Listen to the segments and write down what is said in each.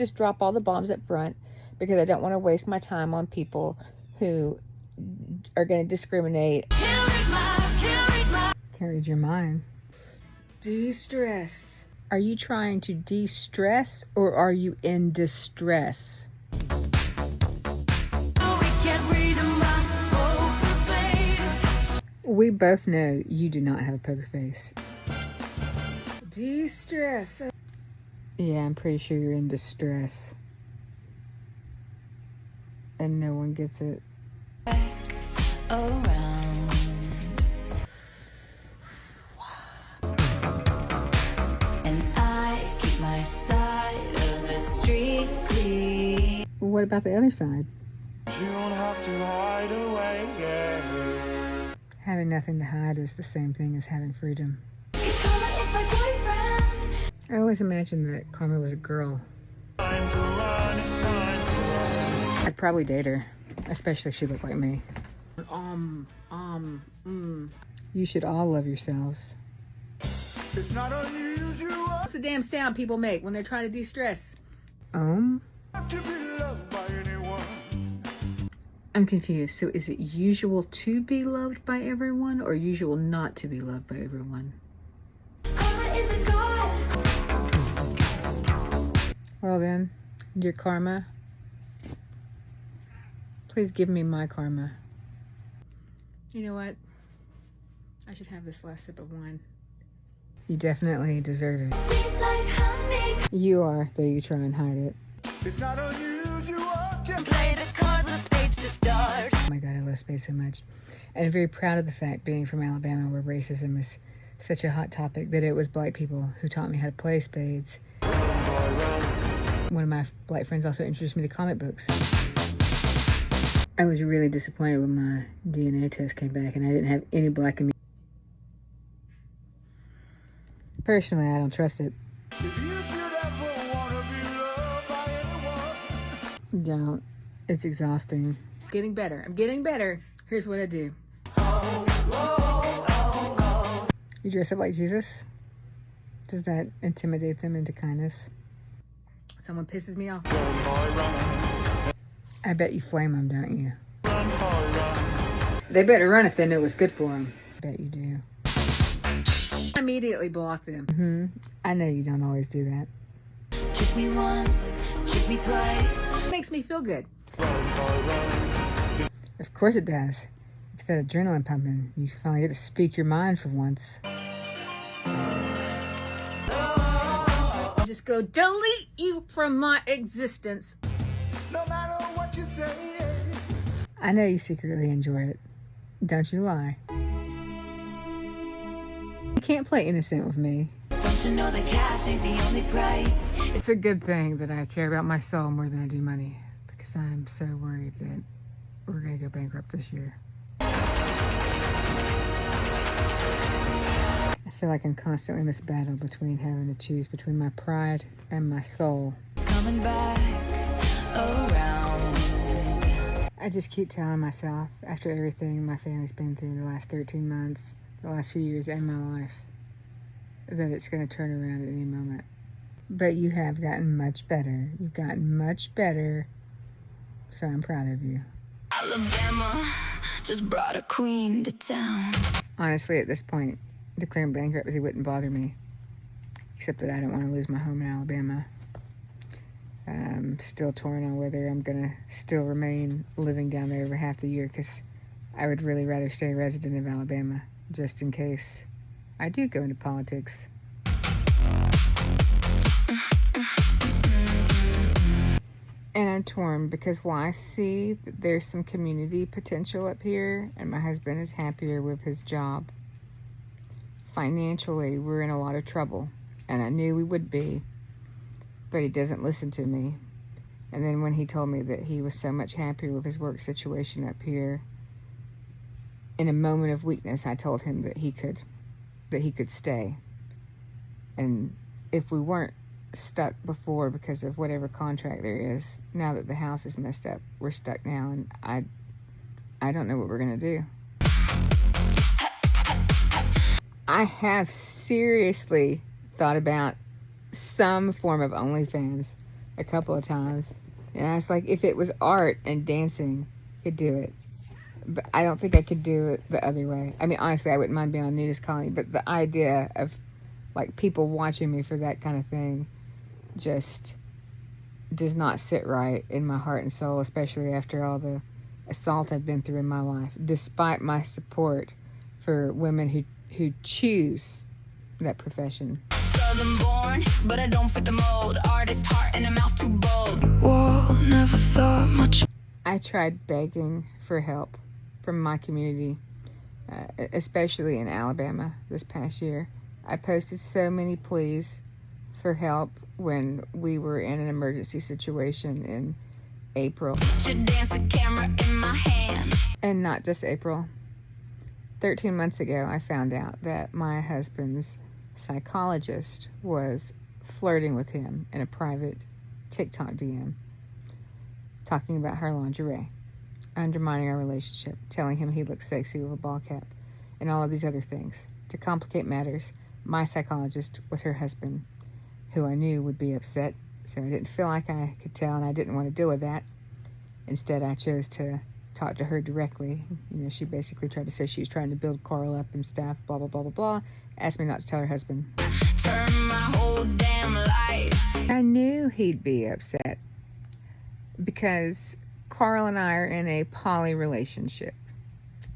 Just drop all the bombs up front because I don't want to waste my time on people who are going to discriminate. Can't read your mind. De-stress. Are you trying to de-stress or are you in distress? We both know you do not have a poker face. De-stress. Yeah, I'm pretty sure you're in distress. And no one gets it. Around. And I keep my side of the street clean. What about the other side? You don't have to hide away, yeah. Having nothing to hide is the same thing as having freedom. I always imagined that Karma was a girl. I'd probably date her, especially if she looked like me. You should all love yourselves. It's not unusual. What's the damn sound people make when they're trying to de-stress? I'm confused. So is it usual to be loved by everyone or usual not to be loved by everyone? Karma is a god. Well then, dear Karma, please give me my karma. You know what? I should have this last sip of wine. You definitely deserve it. Sweet like honey. You are, though you try and hide it. It's not unusual to play the cards with spades to start. Oh my God, I love spades so much. And I'm very proud of the fact, being from Alabama, where racism is such a hot topic, that it was black people who taught me how to play spades. One of my black friends also introduced me to comic books. I was really disappointed when my DNA test came back and I didn't have any black in me. Personally, I don't trust it. Don't. It's exhausting. Getting better. I'm getting better. Here's what I do. You dress up like Jesus? Does that intimidate them into kindness? Someone pisses me off. I bet you flame them, don't you? They better run if they know what's good for them. I bet you do. I immediately block them. I know you don't always do that. Trick me once, trick me twice. It makes me feel good. Of course it does. It's that adrenaline pumping. You finally get to speak your mind for once. Just go, delete you from my existence. No matter what you say. I know you secretly enjoy it. Don't you lie. You can't play innocent with me. Don't you know that cash ain't the only price? It's a good thing that I care about my soul more than I do money, because I'm so worried that we're gonna go bankrupt this year. I feel like I'm constantly in this battle between having to choose between my pride and my soul. It's coming back around. I just keep telling myself, after everything my family's been through the last 13 months, the last few years in my life, that it's going to turn around at any moment. But you have gotten much better. You've gotten much better, so I'm proud of you. Alabama just brought a queen to town. Honestly, at this point, declaring bankruptcy wouldn't bother me, except that I don't want to lose my home in Alabama. I'm still torn on whether I'm gonna still remain living down there over half the year, because I would really rather stay a resident of Alabama, just in case I do go into politics. And I'm torn because while I see that there's some community potential up here and my husband is happier with his job, financially we're in a lot of trouble, and I knew we would be, but he doesn't listen to me. And then when he told me that he was so much happier with his work situation up here, in a moment of weakness I told him that he could stay. And if we weren't stuck before because of whatever contract there is, now that the house is messed up, we're stuck now, and I don't know what we're gonna do. I have seriously thought about some form of OnlyFans. a couple of times. And it's like, if it was art and dancing, I could do it. But I don't think I could do it the other way. I mean, honestly, I wouldn't mind being on a nudist colony, but the idea of like people watching me for that kind of thing just does not sit right in my heart and soul, especially after all the assault I've been through in my life, despite my support for women who choose that profession. Southern born, but I don't fit the mold. Artist heart and a mouth too bold. Whoa, never thought much. I tried begging for help from my community, especially in Alabama this past year. I posted so many pleas for help when we were in an emergency situation in April. Dance a camera in my hand. And not just April. 13 months ago, I found out that my husband's psychologist was flirting with him in a private TikTok DM, talking about her lingerie, undermining our relationship, telling him he looked sexy with a ball cap, and all of these other things. To complicate matters, my psychologist was her husband, who I knew would be upset, so I didn't feel like I could tell, and I didn't want to deal with that. Instead, I chose to talk to her directly. You know, she basically tried to say she was trying to build Karl up and stuff, blah, blah, blah, blah, blah. Asked me not to tell her husband. Turn my whole damn life. I knew he'd be upset because Karl and I are in a poly relationship.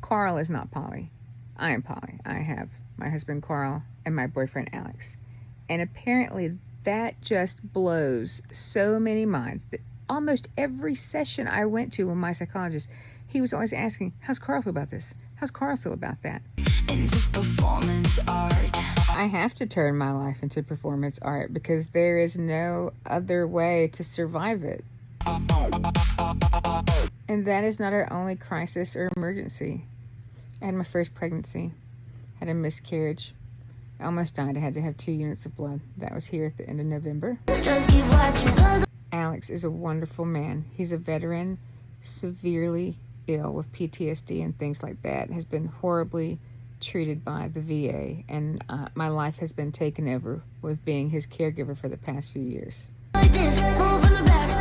Karl is not poly. I am poly. I have my husband Karl and my boyfriend Alex. And apparently that just blows so many minds that almost every session I went to with my psychologist, he was always asking, how's Karl feel about this? How's Karl feel about that? Into performance art. I have to turn my life into performance art because there is no other way to survive it. And that is not our only crisis or emergency. I had my first pregnancy, had a miscarriage. I almost died. I had to have 2 units of blood. That was here at the end of November. Just keep watching. Alex is a wonderful man. He's a veteran, severely ill with PTSD and things like that, has been horribly treated by the VA, and my life has been taken over with being his caregiver for the past few years. Like this,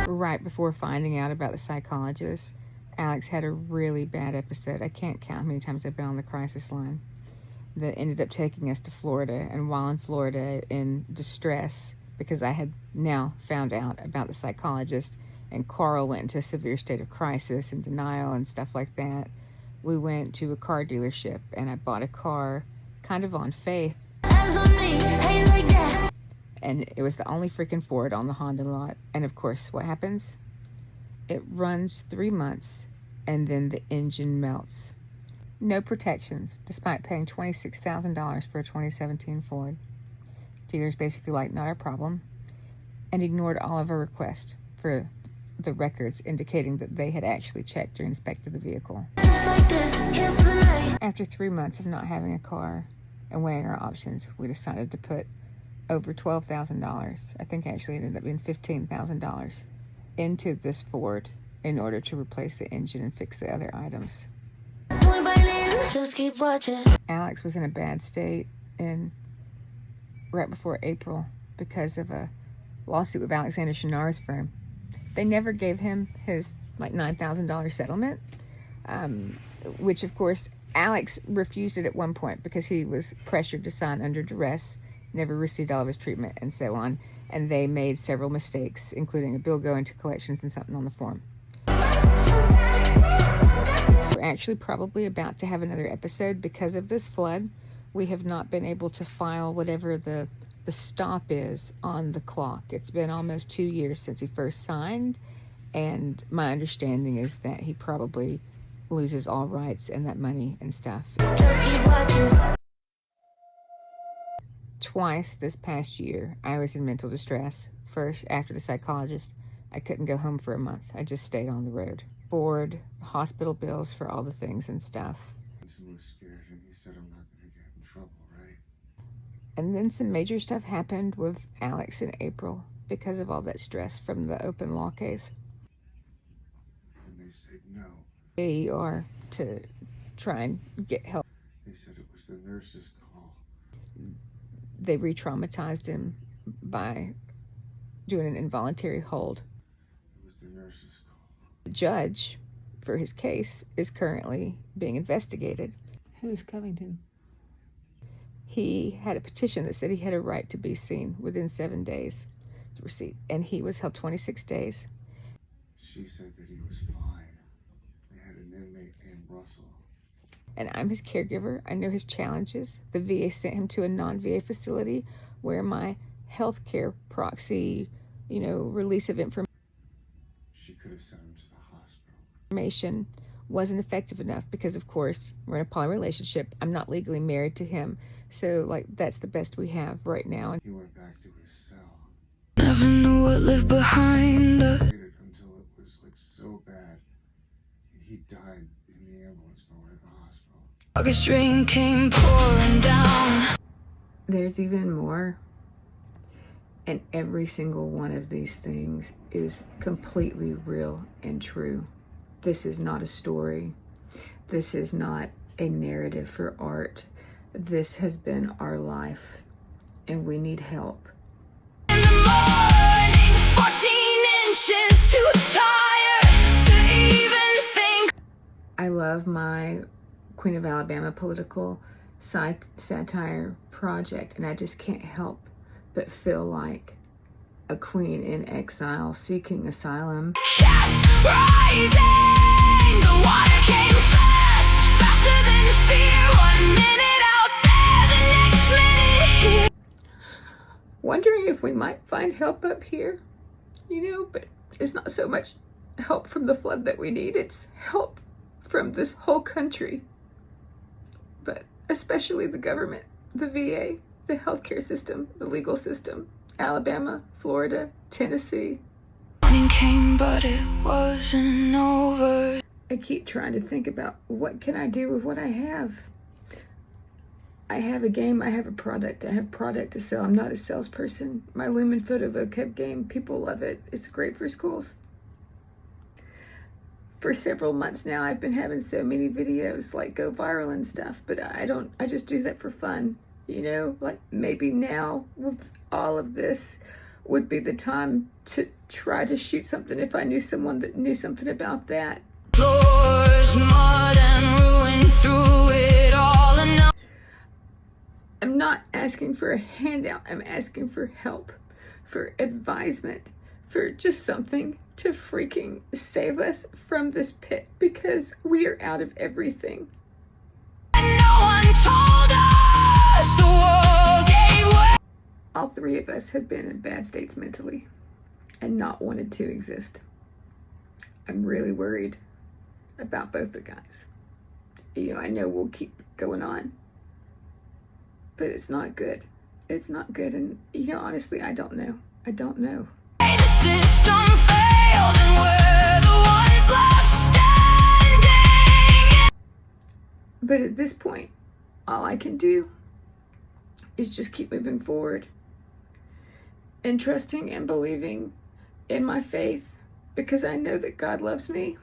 right before finding out about the psychologist, Alex had a really bad episode. I can't count how many times I've been on the crisis line. That ended up taking us to Florida, and while in Florida in distress because I had now found out about the psychologist and Karl went into a severe state of crisis and denial and stuff like that, we went to a car dealership and I bought a car kind of on faith. And it was the only freaking Ford on the Honda lot. And of course, what happens? It runs 3 months and then the engine melts. No protections, despite paying $26,000 for a 2017 Ford. Dealers basically like, not our problem, and ignored all of our requests for the records indicating that they had actually checked or inspected the vehicle. Just like this, here for the night. After 3 months of not having a car and weighing our options, we decided to put over $12,000, I think actually it ended up being $15,000, into this Ford in order to replace the engine and fix the other items. Just keep watching. Alex was in a bad state and right before April because of a lawsuit with Alexander Shunned's firm. They never gave him his like $9,000 settlement, which of course Alex refused it at one point because he was pressured to sign under duress, never received all of his treatment and so on, and they made several mistakes, including a bill going to collections and something on the form. We're actually probably about to have another episode because of this flood. We have not been able to file whatever the stop is on the clock. It's been almost 2 years since he first signed, and my understanding is that he probably loses all rights and that money and stuff. Just keep watching. Twice this past year, I was in mental distress. First, after the psychologist, I couldn't go home for a month. I just stayed on the road. Board, hospital bills for all the things and stuff. He was scared and he said, I'm not going to get in trouble, right? And then some major stuff happened with Alex in April because of all that stress from the open law case. And they said no. AER to try and get help. They said it was the nurse's call. They re-traumatized him by doing an involuntary hold. It was the nurse's call. The judge for his case is currently being investigated. Who's Covington? He had a petition that said he had a right to be seen within 7 days to receipt, and he was held 26 days. She said that he was fine. They had an inmate named Russell. And I'm his caregiver. I know his challenges. The VA sent him to a non-VA facility where my healthcare proxy, release of information. She could have sent him to the hospital. Information wasn't effective enough because, of course, we're in a poly relationship. I'm not legally married to him. So, that's the best we have right now. And he went back to his cell. Never knew what lived behind us. Waited until it was, so bad. He died in the ambulance over to the hospital. August rain came pouring down. There's even more. And every single one of these things is completely real and true. This is not a story. This is not a narrative for art. This has been our life, and we need help. In the morning, 14 inches too tired to even think. I love my Queen of Alabama political satire project, and I just can't help but feel like a queen in exile seeking asylum. Kept rising, the water came fast, faster than fear. 1 minute out there, the next minute here. Wondering if we might find help up here, but it's not so much help from the flood that we need, it's help from this whole country, but especially the government, the VA, the healthcare system, the legal system, Alabama, Florida, Tennessee. Morning came, but it wasn't over. I keep trying to think about what can I do with what I have. I have a game, I have a product, I have product to sell. I'm not a salesperson. My Lumen Photo Vocab game, people love it. It's great for schools. For several months now, I've been having so many videos go viral and stuff, but I just do that for fun. Maybe now with all of this would be the time to try to shoot something if I knew someone that knew something about that. Floors, mud, and ruin through it all. And now I'm not asking for a handout. I'm asking for help, for advisement, for just something to freaking save us from this pit because we are out of everything. no one told us the world gave way. All three of us have been in bad states mentally and not wanted to exist. I'm really worried about both the guys. I know we'll keep going on, but it's not good. It's not good. And, honestly, I don't know. I don't know. The system failed and we're the ones left standing. But at this point, all I can do is just keep moving forward and trusting and believing in my faith because I know that God loves me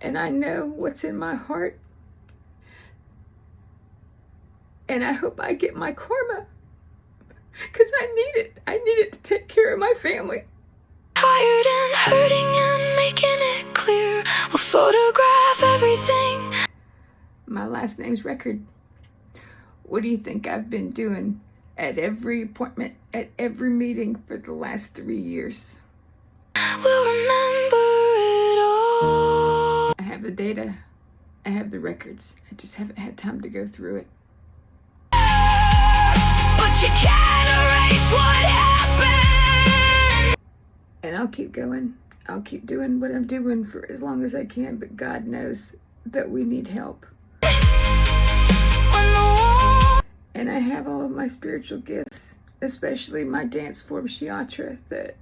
and I know what's in my heart. And I hope I get my karma because I need it. I need it to take care of my family. Tired and hurting and making it clear. We'll photograph everything. My last name's record. What do you think I've been doing at every appointment, at every meeting for the last 3 years? We'll remember it all. I have the data. I have the records. I just haven't had time to go through it. But you can't erase what happened. And I'll keep going. I'll keep doing what I'm doing for as long as I can, but God knows that we need help. And I have all of my spiritual gifts, especially my dance form shiatra that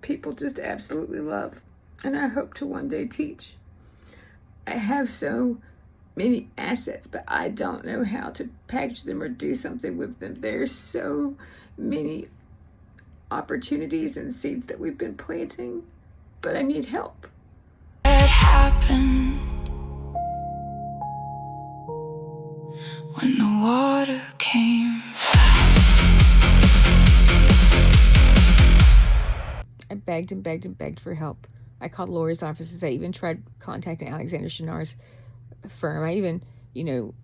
people just absolutely love. And I hope to one day teach. I have so many assets, but I don't know how to package them or do something with them. There's so many opportunities and seeds that we've been planting, but I need help. It happened when the water came fast. begged and begged and begged for help. I called lawyers' offices. I even tried contacting Alexander Shannard's firm. I even,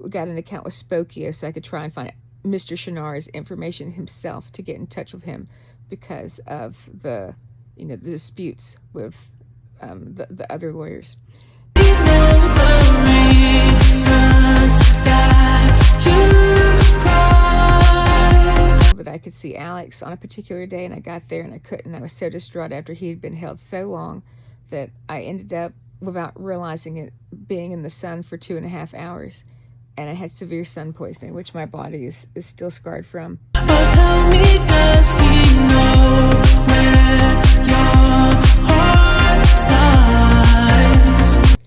got an account with Spokio so I could try and find Mr. Shannard's information himself to get in touch with him because of the disputes with the other lawyers. That I could see Alex on a particular day, and I got there and I couldn't. I was so distraught after he had been held so long that I ended up, without realizing it, being in the sun for 2.5 hours, and I had severe sun poisoning, which my body is still scarred from. Oh, tell me, does he know where your heart lies?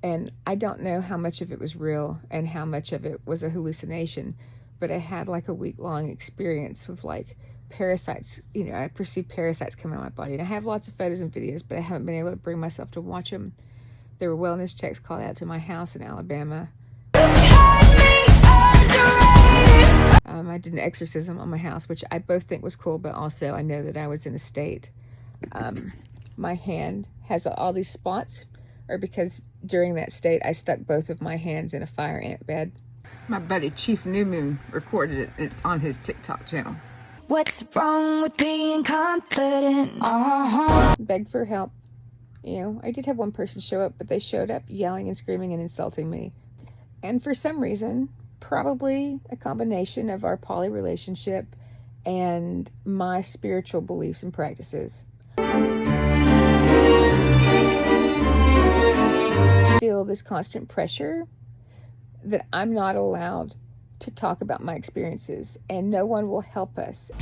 And I don't know how much of it was real and how much of it was a hallucination, but I had like a week-long experience with like parasites. I perceived parasites coming out of my body. And I have lots of photos and videos, but I haven't been able to bring myself to watch them. There were wellness checks called out to my house in Alabama. I did an exorcism on my house, which I both think was cool, but also I know that I was in a state. My hand has all these spots, or because during that state I stuck both of my hands in a fire ant bed. My buddy Chief New Moon recorded it. It's on his TikTok channel. What's wrong with being confident? Begged for help. I did have one person show up, but they showed up yelling and screaming and insulting me. And for some reason, probably a combination of our poly relationship and my spiritual beliefs and practices, I feel this constant pressure that I'm not allowed to talk about my experiences, and no one will help us.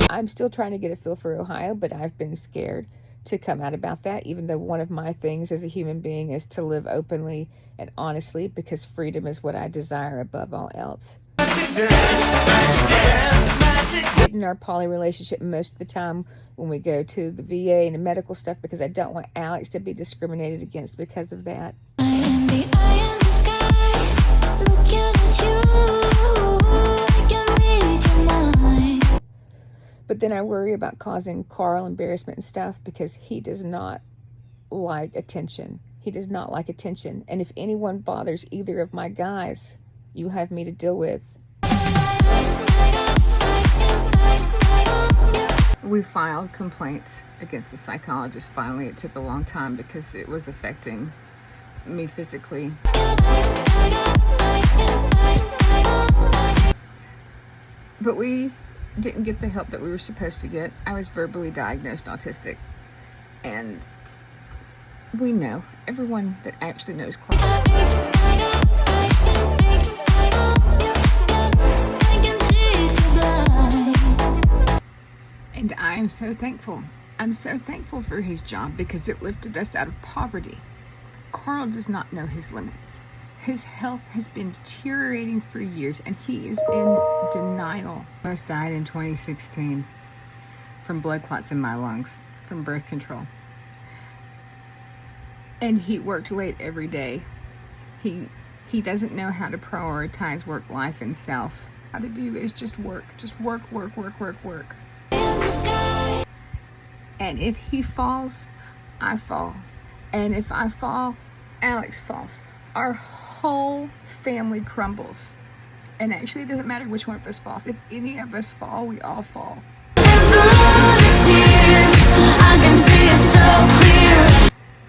I'm still trying to get a feel for Ohio, but I've been scared to come out about that, even though one of my things as a human being is to live openly and honestly, because freedom is what I desire above all else. In our poly relationship most of the time when we go to the VA and the medical stuff, because I don't want Alex to be discriminated against because of that. But then I worry about causing Karl embarrassment and stuff, because he does not like attention. He does not like attention. And if anyone bothers either of my guys, you have me to deal with. We filed complaints against the psychologist. Finally, it took a long time because it was affecting me physically. But we didn't get the help that we were supposed to get. I was verbally diagnosed autistic. And we know, everyone that actually knows Karl. And I am so thankful. I'm so thankful for his job, because it lifted us out of poverty. Karl does not know his limits. His health has been deteriorating for years, and he is in denial. Most died in 2016 from blood clots in my lungs, from birth control. And he worked late every day. He doesn't know how to prioritize work, life, and self. How to do is just work. Just work. And if he falls, I fall. And if I fall, Alex falls. Our whole family crumbles. And actually, it doesn't matter which one of us falls. If any of us fall, we all fall.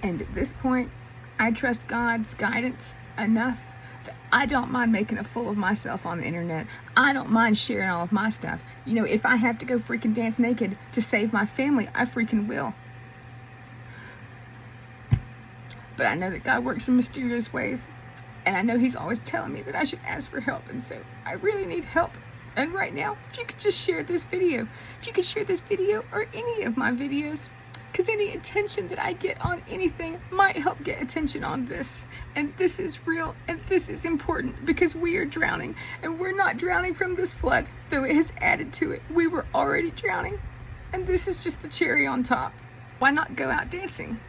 And at this point, I trust God's guidance enough that I don't mind making a fool of myself on the internet. I don't mind sharing all of my stuff. If I have to go freaking dance naked to save my family, I freaking will. But I know that God works in mysterious ways. And I know he's always telling me that I should ask for help. And so I really need help. And right now, if you could just share this video. If you could share this video or any of my videos. Because any attention that I get on anything might help get attention on this. And this is real, and this is important, because we are drowning. And we're not drowning from this flood, though it has added to it. We were already drowning. And this is just the cherry on top. Why not go out dancing,